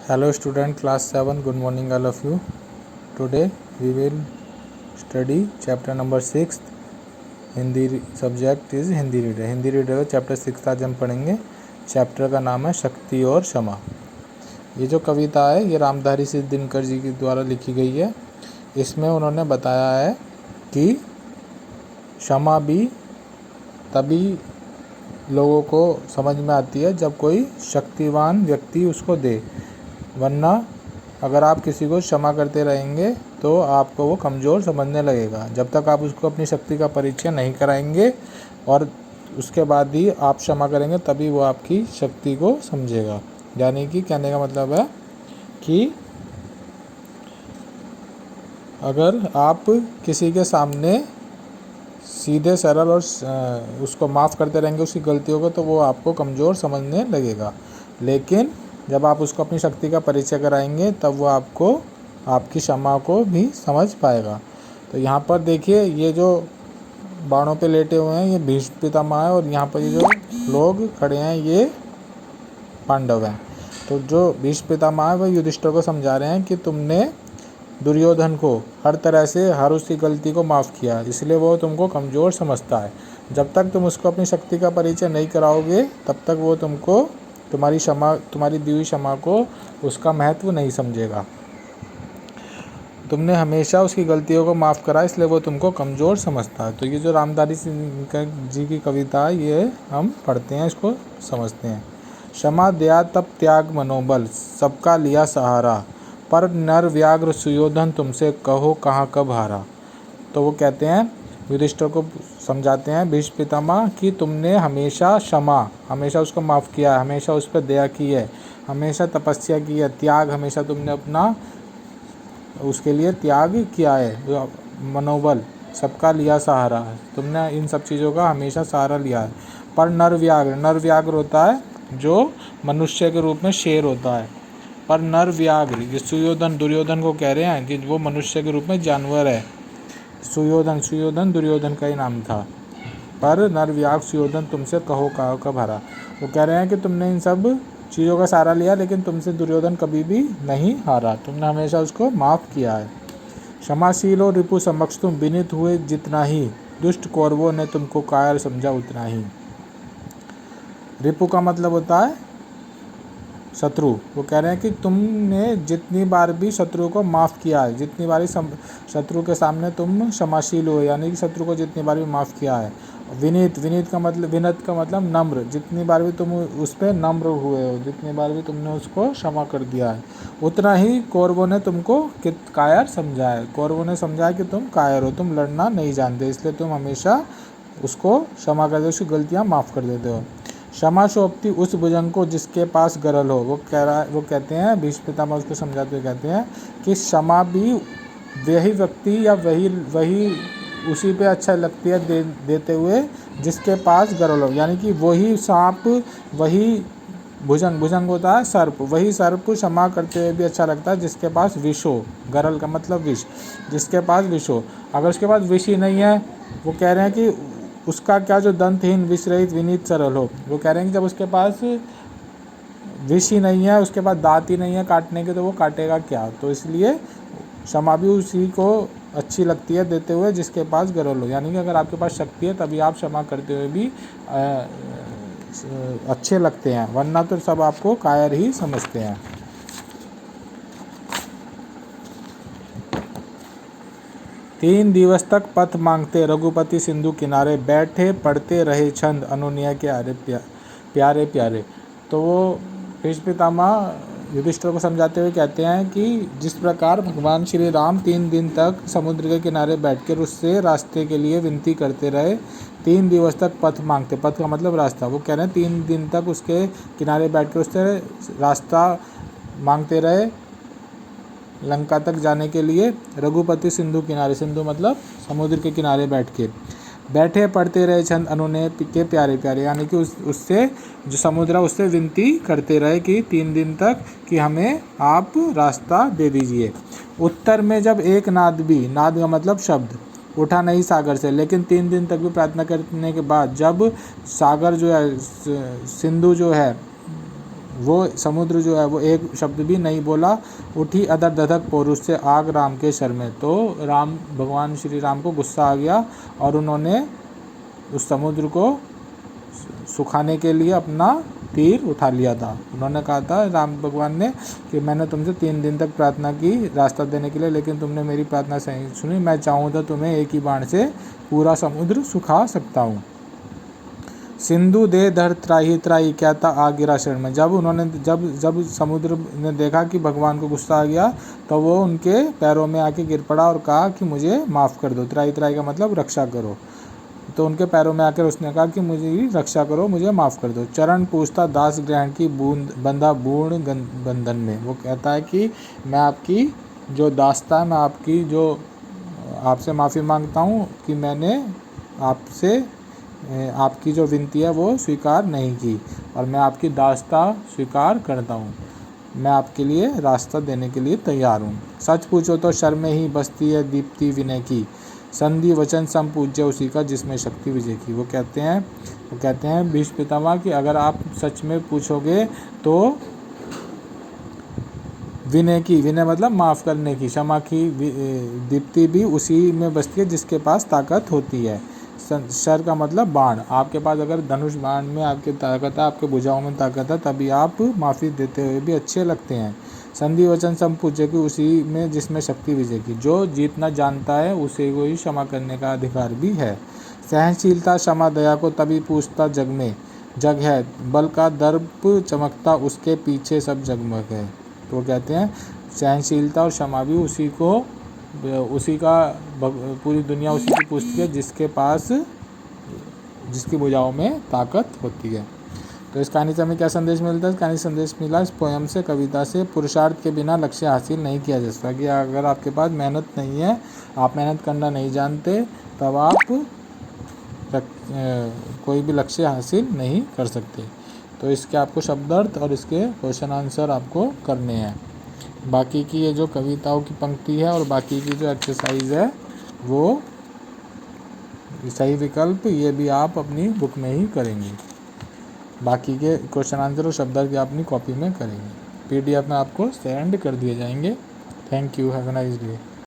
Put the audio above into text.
Hello student class 7, good morning all of you. Today we will study chapter number 6. Hindi subject is Hindi reader. Hindi reader का chapter 6 आज हम पढ़ेंगे. Chapter का नाम है शक्ति और क्षमा. ये जो कविता है ये रामधारी सिंह दिनकर जी के द्वारा लिखी गई है. इसमें उन्होंने बताया है कि क्षमा भी तभी लोगों को समझ में आती है जब कोई शक्तिवान व्यक्ति उसको दे, वरना अगर आप किसी को क्षमा करते रहेंगे तो आपको वो कमज़ोर समझने लगेगा. जब तक आप उसको अपनी शक्ति का परिचय नहीं कराएंगे और उसके बाद ही आप क्षमा करेंगे तभी वो आपकी शक्ति को समझेगा. यानी कि कहने का मतलब है कि अगर आप किसी के सामने सीधे सरल और उसको माफ़ करते रहेंगे उसकी गलतियों को, तो वो आपको कमज़ोर समझने लगेगा. लेकिन जब आप उसको अपनी शक्ति का परिचय कराएंगे तब वो आपको आपकी क्षमा को भी समझ पाएगा. तो यहाँ पर देखिए, ये जो बाणों पे लेटे हुए हैं ये भीष्म पितामह है और यहाँ पर ये जो लोग खड़े हैं ये पांडव हैं. तो जो भीष्म पितामह है वह युधिष्ठिर को समझा रहे हैं कि तुमने दुर्योधन को हर तरह से हर उसकी गलती को माफ़ किया, इसलिए वो तुमको कमज़ोर समझता है. जब तक तुम उसको अपनी शक्ति का परिचय नहीं कराओगे तब तक वो तुमको तुम्हारी दी हुई क्षमा को उसका महत्व नहीं समझेगा. तुमने हमेशा उसकी गलतियों को माफ़ करा इसलिए वो तुमको कमज़ोर समझता है. तो ये जो रामधारी सिंह जी की कविता है ये हम पढ़ते हैं, इसको समझते हैं. क्षमा दया तब त्याग मनोबल, सबका लिया सहारा, पर नर व्याघ्र सुयोधन तुमसे कहो कहाँ कब हारा. तो वो कहते हैं, युधिष्ठिर को समझाते हैं भीष्म पितामह कि तुमने हमेशा हमेशा उसको माफ़ किया है, हमेशा उस पर दया की है, हमेशा तपस्या की है, त्याग हमेशा तुमने अपना उसके लिए त्याग किया है, मनोबल सबका लिया सहारा, तुमने इन सब चीज़ों का हमेशा सहारा लिया है. पर नर व्याघ्र होता है जो मनुष्य के रूप में शेर होता है. पर नर व्याघ्र ये दुर्योधन को कह रहे हैं कि वो मनुष्य के रूप में जानवर है. सुयोधन दुर्योधन का ही नाम था. पर नर व्याघ्र सुयोधन तुमसे कहो कहाँ कब हारा. वो कह रहे हैं कि तुमने इन सब चीज़ों का सहारा लिया लेकिन तुमसे दुर्योधन कभी भी नहीं हारा, तुमने हमेशा उसको माफ़ किया है. क्षमाशील और रिपु समक्ष तुम विनीत हुए जितना ही, दुष्ट कौरवों ने तुमको कायर समझा उतना ही. रिपु का मतलब होता है शत्रु. वो कह रहे हैं कि तुमने जितनी बार भी शत्रु को माफ़ किया है, जितनी बार शत्रु के सामने तुम क्षमाशील हो, यानी कि शत्रु को जितनी बार भी माफ़ किया है. विनीत का मतलब नम्र, जितनी बार भी तुम उस पर नम्र हुए हो, जितनी बार भी तुमने उसको क्षमा कर दिया है, उतना ही कौरवों ने तुमको कायर समझा है. कौरवों ने समझा है कि तुम कायर हो, तुम लड़ना नहीं जानते, इसलिए तुम हमेशा उसको क्षमा कर दो, उसकी गलतियाँ माफ़ कर देते हो. क्षमा शोभती उस भुजंग को जिसके पास गरल हो. वो कहते हैं भीष्म पितामह उसको समझाते हुए कहते हैं कि क्षमा भी वही व्यक्ति या वही उसी पे अच्छा लगती है देते हुए जिसके पास गरल हो. यानी कि वही सांप, वही भुजंग होता है सर्प, वही सर्प क्षमा करते हुए भी अच्छा लगता है जिसके पास विष हो. गरल का मतलब विष, जिसके पास विष हो. अगर उसके पास विष ही नहीं है, वो कह रहे हैं कि उसका क्या जो दंतहीन विष रहित विनीत सरल हो. वो कह रहे हैं कि जब उसके पास विष ही नहीं है, उसके पास दांत ही नहीं है काटने के, तो वो काटेगा क्या. तो इसलिए क्षमा भी उसी को अच्छी लगती है देते हुए जिसके पास गरल हो. यानी कि अगर आपके पास शक्ति है तभी आप क्षमा करते हुए भी अच्छे लगते हैं, वरना तो सब आपको कायर ही समझते हैं. तीन दिवस तक पथ मांगते रघुपति सिंधु किनारे, बैठे पढ़ते रहे छंद अनुनय के आरे प्यारे प्यारे. तो वो भीष्म पितामह युधिष्ठिर को समझाते हुए कहते हैं कि जिस प्रकार भगवान श्री राम 3 दिन तक समुद्र के किनारे बैठकर उससे रास्ते के लिए विनती करते रहे, 3 दिवस तक पथ मांगते, पथ का मतलब रास्ता. वो कह रहे हैं 3 दिन तक उसके किनारे बैठकर उससे रास्ता मांगते रहे लंका तक जाने के लिए. रघुपति सिंधु किनारे, सिंधु मतलब समुद्र के किनारे बैठे पढ़ते रहे छंद अनुनय के प्यारे प्यारे. यानी कि उससे जो समुद्र उससे विनती करते रहे कि 3 दिन तक कि हमें आप रास्ता दे दीजिए. उत्तर में जब एक नाद का मतलब शब्द, उठा नहीं सागर से. लेकिन 3 दिन तक भी प्रार्थना करने के बाद जब सागर जो है, सिंधु जो है, वो समुद्र जो है वो एक शब्द भी नहीं बोला। उठी अदर दधक पौरुष से आग राम के शर में। तो राम भगवान श्री राम को गुस्सा आ गया और उन्होंने उस समुद्र को सुखाने के लिए अपना तीर उठा लिया था। उन्होंने कहा था राम भगवान ने कि मैंने तुमसे 3 दिन तक प्रार्थना की रास्ता देने के लिए, लेकिन तुमने मेरी प्रार्थना नहीं सुनी। मैं चाहूँ तो तुम्हें एक ही बाण से पूरा समुद्र सुखा सकता हूँ। सिंधु दे धर त्राही त्राही क्या था आ गिरा शरण में। जब समुद्र ने देखा कि भगवान को गुस्सा आ गया तो वो उनके पैरों में आके गिर पड़ा और कहा कि मुझे माफ़ कर दो। त्राही त्राही का मतलब रक्षा करो। तो उनके पैरों में आकर उसने कहा कि मुझे रक्षा करो, मुझे माफ़ कर दो। चरण पूछता दास ग्रहण की बूंद बंधा बूढ़ बंधन में। वो कहता है कि मैं आपकी जो दास्ता है, मैं आपकी जो आपसे माफ़ी मांगता हूँ कि मैंने आपसे आपकी जो विनती है वो स्वीकार नहीं की और मैं आपकी दास्ता स्वीकार करता हूँ। मैं आपके लिए रास्ता देने के लिए तैयार हूँ। सच पूछो तो शर्म में ही बसती है दीप्ति विनय की। संधि वचन सम पूज्य उसी का जिसमें शक्ति विजय की। वो कहते हैं भीष्म पितामह कि अगर आप सच में पूछोगे तो विनय की, विनय मतलब माफ़ करने की, क्षमा की दीप्ति भी उसी में बसती है जिसके पास ताकत होती है। शर का मतलब बाण। आपके पास अगर धनुष बाण में आपकी ताकत है, आपके भुजाओं में ताकत है, तभी आप माफ़ी देते हुए भी अच्छे लगते हैं। संधि वचन सम पूज्य की उसी में जिसमें शक्ति विजय की। जो जीतना जानता है उसे को ही क्षमा करने का अधिकार भी है। सहनशीलता क्षमा दया को तभी पूछता जग है, बल का दर्प चमकता उसके पीछे सब जगमग है। तो वो कहते हैं सहनशीलता और क्षमा भी उसी का पूरी दुनिया उसी की पूछती है जिसकी भुजाओं में ताकत होती है। तो इस कहानी से हमें क्या संदेश मिलता है? इस कहानी संदेश मिला इस पोयम से, कविता से, पुरुषार्थ के बिना लक्ष्य हासिल नहीं किया जा सकता। कि अगर आपके पास मेहनत नहीं है, आप मेहनत करना नहीं जानते, तब आप कोई भी लक्ष्य हासिल नहीं कर सकते। तो इसके आपको शब्द अर्थ और इसके क्वेश्चन आंसर आपको करने हैं। बाकी की ये जो कविताओं की पंक्ति है और बाकी की जो एक्सरसाइज है वो सही विकल्प ये भी आप अपनी बुक में ही करेंगे। बाकी के क्वेश्चन आंसर और शब्द अर्थ अपनी कॉपी में करेंगे। PDF में आपको सेंड कर दिए जाएंगे। Thank you, have a nice day.